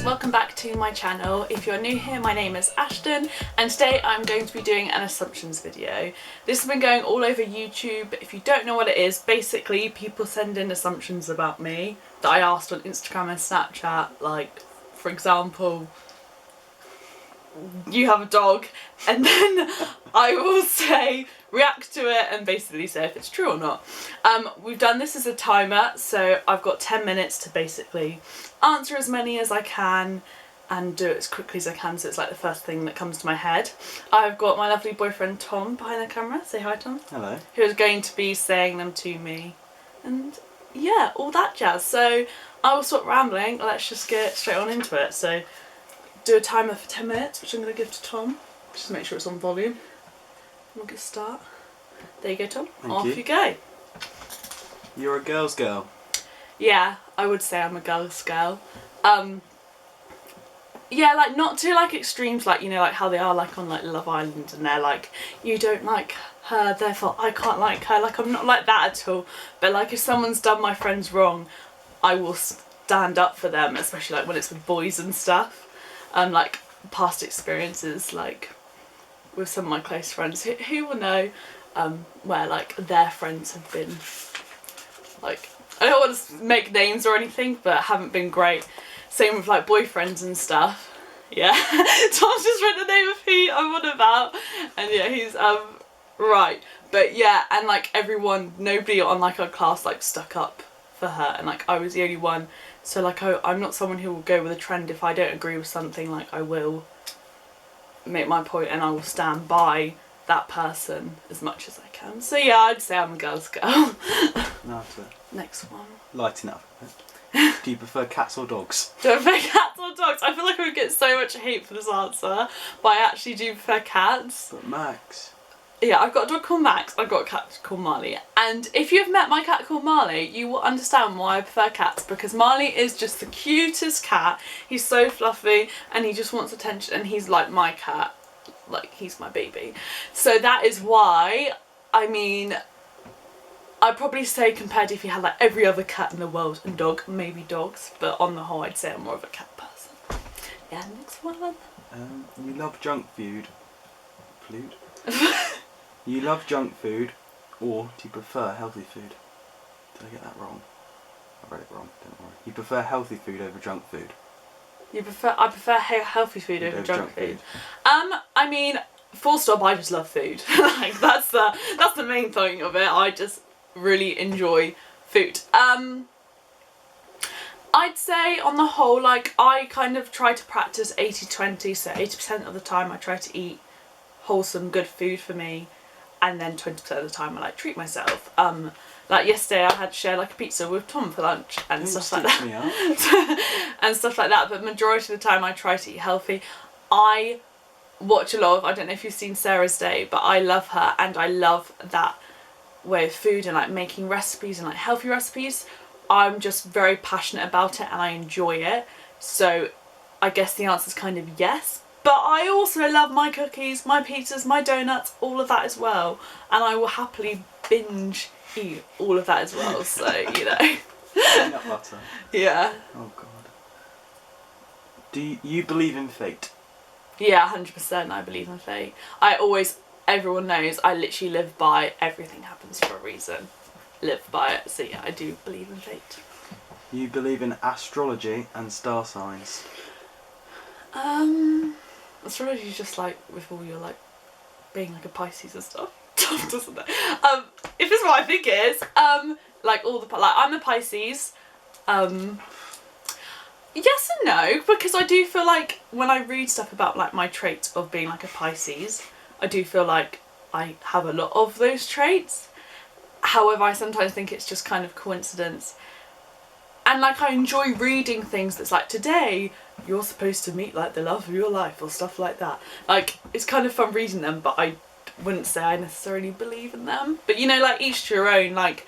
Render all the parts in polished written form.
welcome back to my channel. If you're new here, my name is Ashton and today I'm going to be doing an assumptions video. This has been going all over YouTube. If you don't know what it is, basically people send in assumptions about me that I asked on Instagram and Snapchat, like for example, you have a dog, and then I will say, react to it and basically say if it's true or not. We've done this as a timer, so I've got 10 minutes to basically answer as many as I can and do it as quickly as I can, so it's like the first thing that comes to my head. I've got my lovely boyfriend Tom behind the camera. Say hi, Tom. Hello. Who is going to be saying them to me and yeah, all that jazz. So I will stop rambling, let's just get straight on into it. So do a timer for 10 minutes, which I'm going to give to Tom, just to make sure it's on volume. We'll get start. There you go, Tom. Off you go. You're a girl's girl. Yeah, I would say I'm a girl's girl. Yeah, like not to like extremes, like you know, like how they are like on like Love Island, and they're like, you don't like her, therefore I can't like her. Like I'm not like that at all. But like if someone's done my friends wrong, I will stand up for them, especially like when it's with boys and stuff. Like past experiences, like with some of my close friends who will know where like their friends have been like, I don't want to make names or anything, but haven't been great. Same with like boyfriends and stuff. Yeah, Tom's just read the name of who I'm on about, and yeah, he's right. But yeah, and like everyone, nobody on like our class like stuck up for her, and like I was the only one. So like I'm not someone who will go with a trend. If I don't agree with something, like I will make my point and I will stand by that person as much as I can. So yeah, I'd say I'm a girl's girl. Next one. Lighten up a bit. Do you prefer cats or dogs? Do I prefer cats or dogs? I feel like I would get so much hate for this answer, but I actually do prefer cats. But Max. Yeah, I've got a dog called Max, I've got a cat called Marley, and if you've met my cat called Marley, you will understand why I prefer cats, because Marley is just the cutest cat. He's so fluffy and he just wants attention, and he's like my cat, like he's my baby. So that is why, I mean, I'd probably say compared to if you had like every other cat in the world and dog, maybe dogs, but on the whole I'd say I'm more of a cat person. Yeah, next one. You love junk food. You love junk food, or do you prefer healthy food? Did I get that wrong? I read it wrong, don't worry. You prefer healthy food over junk food? I prefer healthy food over junk food. I mean, full stop, I just love food. Like that's the main thing of it. I just really enjoy food. I'd say on the whole, like I kind of try to practice 80-20, so 80% of the time I try to eat wholesome, good food for me, and then 20% of the time I like treat myself. Like yesterday I had to share like a pizza with Tom for lunch and stuff like that. And stuff like that, but majority of the time I try to eat healthy. I watch a lot of, I don't know if you've seen Sarah's Day, but I love her and I love that way of food and like making recipes and like healthy recipes. I'm just very passionate about it and I enjoy it. So I guess the answer is kind of yes. But I also love my cookies, my pizzas, my donuts, all of that as well. And I will happily binge eat all of that as well, so, you know. Peanut butter. Yeah. Oh, God. Do you believe in fate? Yeah, 100% I believe in fate. Everyone knows, I literally live by everything happens for a reason. Live by it, so yeah, I do believe in fate. You believe in astrology and star signs? Astrology is just like with all your like being like a Pisces and stuff. Doesn't it? If it's what I think it is, like all the like I'm a Pisces. Yes and no, because I do feel like when I read stuff about like my traits of being like a Pisces, I do feel like I have a lot of those traits. However, I sometimes think it's just kind of coincidence. And like I enjoy reading things that's like, today you're supposed to meet like the love of your life or stuff like that. Like it's kind of fun reading them, but I wouldn't say I necessarily believe in them. But you know, like each to your own. Like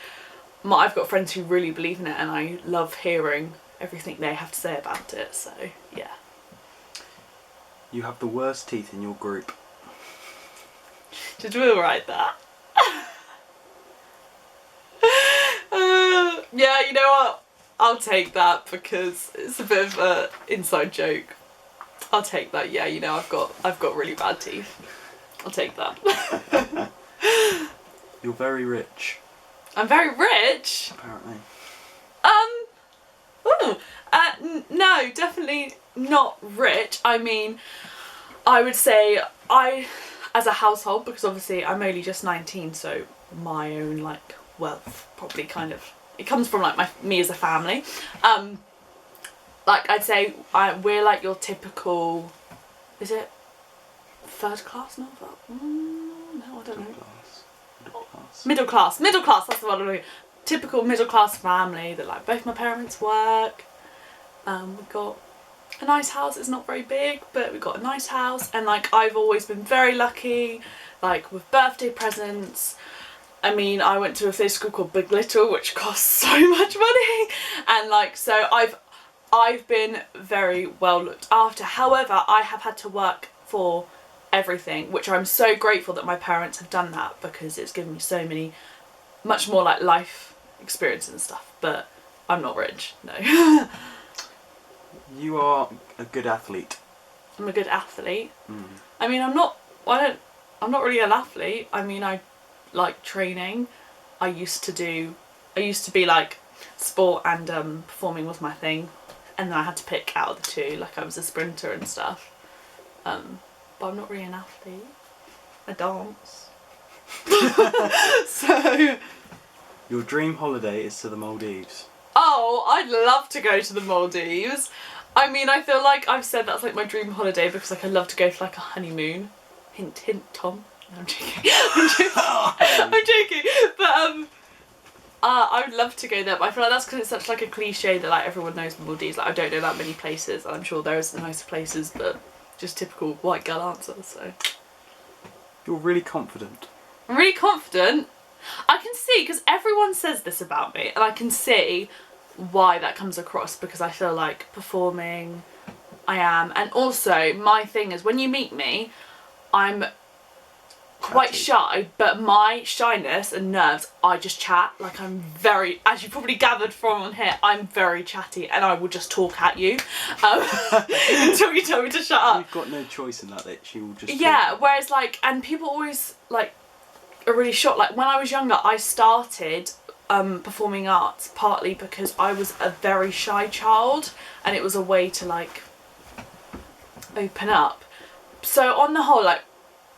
I've got friends who really believe in it and I love hearing everything they have to say about it. So yeah. You have the worst teeth in your group. Did we all write that? Yeah, you know what? I'll take that because it's a bit of a inside joke. I'll take that. Yeah, you know, I've got really bad teeth. I'll take that. You're very rich. I'm very rich. Apparently. No, definitely not rich. I mean, I would say as a household, because obviously I'm only just 19, so my own like wealth probably kind of, it comes from like me as a family. Like I'd say we're like your typical, is it third class? Not that. No, I don't know. Middle class. That's the one. I mean. Typical middle class family that like both my parents work. We've got a nice house. It's not very big, but we've got a nice house, and like I've always been very lucky, like with birthday presents. I mean, I went to a theatre school called Big Little, which costs so much money, and like so I've been very well looked after. However, I have had to work for everything, which I'm so grateful that my parents have done that, because it's given me so many, much more like life experience and stuff. But I'm not rich, no. You are a good athlete. I'm a good athlete. I mean, I'm not really an athlete. I mean, I like training. I used to be like sport and performing was my thing, and then I had to pick out of the two. Like I was a sprinter and stuff. But I'm not really an athlete. I dance. So. Your dream holiday is to the Maldives. Oh, I'd love to go to the Maldives. I mean, I feel like I've said that's like my dream holiday because like I love to go for like a honeymoon. Hint, hint, Tom. No, I'm joking. I'm joking. But I would love to go there. But I feel like that's because it's such like a cliche that like everyone knows the Maldives. Like I don't know that many places, and I'm sure there is nicer places, but just typical white girl answer. So. You're really confident. I'm really confident. I can see, because everyone says this about me, and I can see why that comes across, because I feel like performing, I am. And also, my thing is, when you meet me, I'm quite shy, but my shyness and nerves, I just chat. Like I'm very, as you probably gathered from on here, I'm very chatty, and I will just talk at you until you tell me to shut up. You've got no choice in that she will just yeah, whereas like, and people always like are really shocked. Like when I was younger, I started performing arts partly because I was a very shy child, and it was a way to like open up. So on the whole, like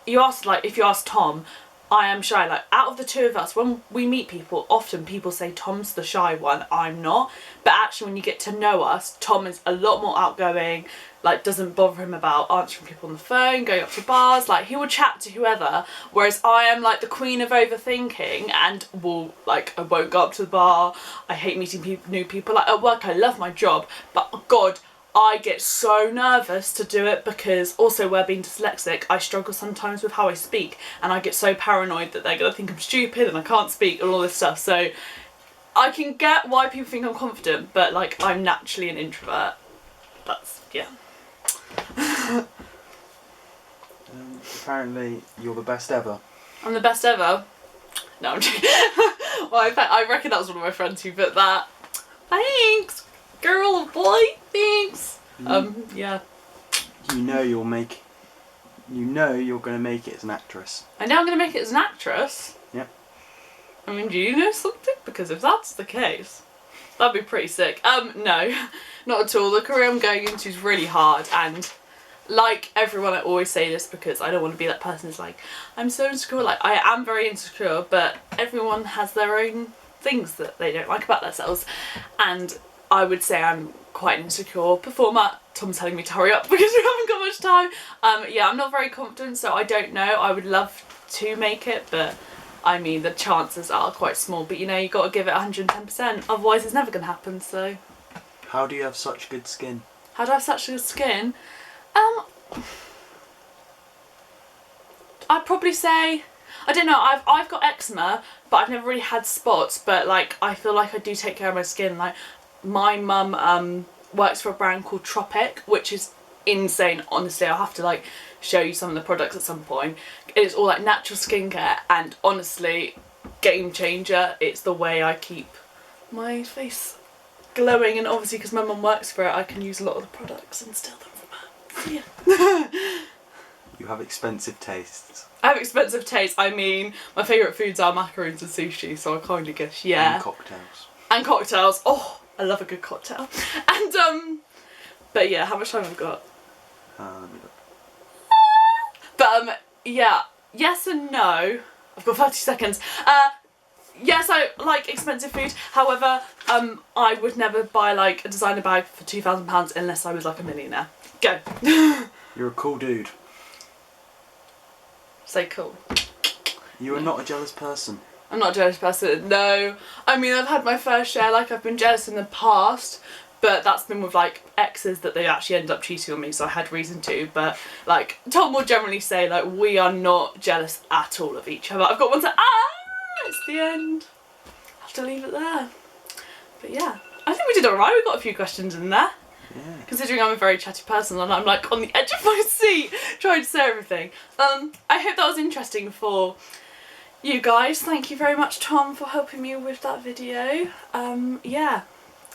you asked, like if you ask Tom, I am shy. Like out of the two of us, when we meet people, often people say Tom's the shy one, I'm not. But actually when you get to know us, Tom is a lot more outgoing, like doesn't bother him about answering people on the phone, going up to bars, like he will chat to whoever, whereas I am like the queen of overthinking and will like, I won't go up to the bar, I hate meeting new people. Like at work I love my job, but oh God, I get so nervous to do it because also where being dyslexic, I struggle sometimes with how I speak, and I get so paranoid that they're gonna think I'm stupid and I can't speak and all this stuff. So I can get why people think I'm confident, but like I'm naturally an introvert. That's, yeah. Apparently you're the best ever. I'm the best ever. No, I'm joking. Well, in fact, I reckon that was one of my friends who put that. Thanks, girl or boy. Thanks. Yeah. You know you're gonna make it as an actress. I know I'm gonna make it as an actress. Yep. I mean, do you know something? Because if that's the case, that'd be pretty sick. No, not at all. The career I'm going into is really hard, and like everyone, I always say this because I don't want to be that person who's like, I'm so insecure. Like, I am very insecure, but everyone has their own things that they don't like about themselves, and I would say I'm quite an insecure performer. Tom's telling me to hurry up because we haven't got much time. Yeah, I'm not very confident, so I don't know. I would love to make it, but I mean, the chances are quite small. But you know, you got to give it 110%, otherwise it's never going to happen, so. How do you have such good skin? How do I have such good skin? I'd probably say, I don't know, I've got eczema, but I've never really had spots, but like, I feel like I do take care of my skin. Like, my mum works for a brand called Tropic, which is insane. Honestly, I'll have to like show you some of the products at some point. It's all like natural skincare, and honestly, game changer. It's the way I keep my face glowing, and obviously because my mum works for it, I can use a lot of the products and steal them from her. So yeah. You have expensive tastes. I have expensive taste. I mean, my favourite foods are macaroons and sushi, so I kind of guess, yeah. And cocktails. And cocktails. Oh, I love a good cocktail. And, but yeah, how much time have I got? Let me look. But, yeah, yes and no. I've got 30 seconds. Yes, I like expensive food. However, I would never buy, like, a designer bag for £2,000 unless I was, like, a millionaire. Go. You're a cool dude. Say cool. You are not a jealous person. I'm not a jealous person, no. I mean, I've had my fair share, like, I've been jealous in the past, but that's been with, like, exes that they actually ended up cheating on me, so I had reason to. But, like, Tom will generally say, like, we are not jealous at all of each other. I've got one to, it's the end. I have to leave it there. But yeah, I think we did alright. We got a few questions in there. Yeah. Considering I'm a very chatty person and I'm like on the edge of my seat trying to say everything. I hope that was interesting for you guys. Thank you very much, Tom, for helping me with that video. Yeah,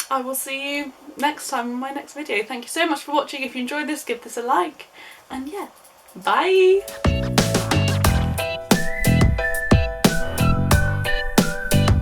I will see you next time in my next video. Thank you so much for watching. If you enjoyed this, give this a like. And yeah, bye.